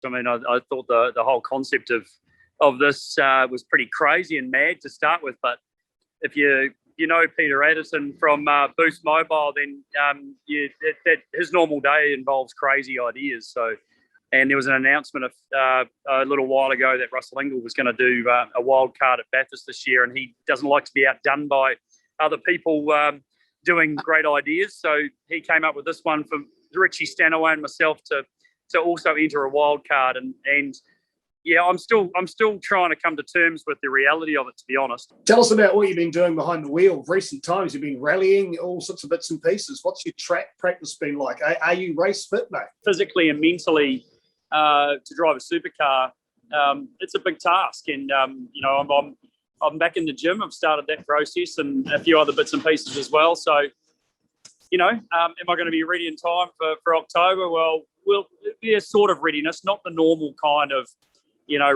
I mean, I thought the whole concept of this was pretty crazy and mad to start with. But if you know Peter Addison from Boost Mobile, then that his normal day involves crazy ideas. So, and there was an announcement a little while ago that Russell Ingall was going to do a wild card at Bathurst this year, and he doesn't like to be outdone by other people doing great ideas. So he came up with this one for Richie Stanaway and myself to also enter a wild card, and yeah, I'm still trying to come to terms with the reality of it, to be honest. Tell us about what you've been doing behind the wheel. Recent times you've been rallying, all sorts of bits and pieces. What's your track practice been like? Are you race fit, mate? Physically and mentally, to drive a supercar, it's a big task, and I'm back in the gym. I've started that process and a few other bits and pieces as well. So, am I going to be ready in time for October? Well, it'll be a sort of readiness, not the normal kind of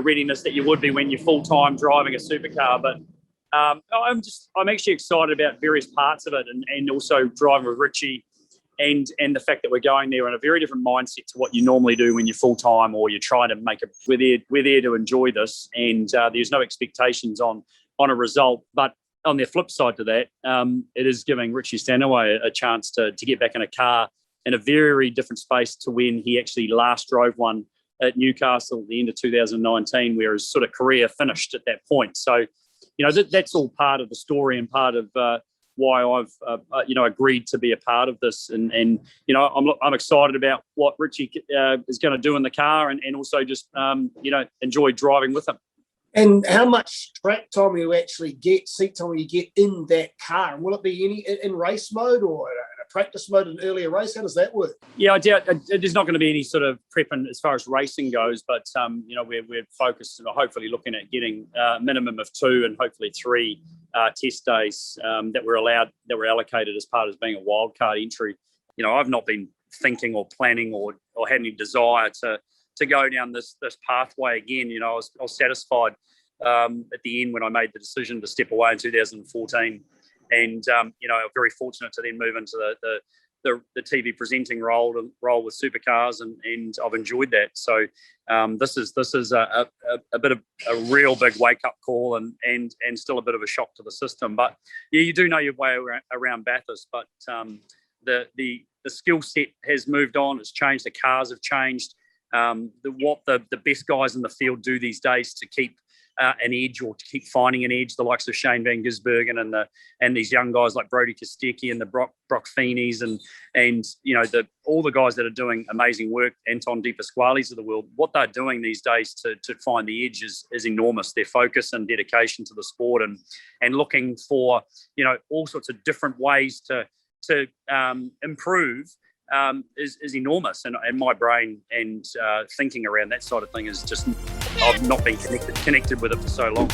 readiness that you would be when you're full-time driving a supercar. But I'm actually excited about various parts of it, and also driving with Richie and the fact that we're going there in a very different mindset to what you normally do when you're full-time or you're trying to make it. We're there to enjoy this, and there's no expectations on a result. But on the flip side to that, it is giving Richie Stanaway a chance to get back in a car in a very different space to when he actually last drove one at Newcastle at the end of 2019, where his sort of career finished at that point. So, that's all part of the story and part of why I've agreed to be a part of this. And I'm excited about what Richie is going to do in the car, and also just enjoy driving with him. And how much track time will you actually get, seat time will you get in that car? And will it be any in race mode or in a practice mode in earlier race? How does that work? Yeah, I doubt there's not going to be any sort of prepping as far as racing goes, but we're focused and hopefully looking at getting a minimum of 2 and hopefully 3 test days that we're allocated as part of being a wildcard entry. I've not been thinking or planning or had any desire to go down this pathway again. I was satisfied at the end when I made the decision to step away in 2014, and very fortunate to then move into the TV presenting role with supercars, and I've enjoyed that. So this is a bit of a real big wake up call, and still a bit of a shock to the system. But yeah, you do know your way around Bathurst, but the skill set has moved on. It's changed. The cars have changed. What the best guys in the field do these days to keep an edge, or to keep finding an edge, the likes of Shane Van Gisbergen and these young guys like Brody Kostecki and the Brock Feeneys and all the guys that are doing amazing work, Anton De Pasquale's of the world. What they're doing these days to find the edge is enormous. Their focus and dedication to the sport and looking for all sorts of different ways to improve. Is enormous, and my brain and thinking around that sort of thing is just, I've not been connected with it for so long.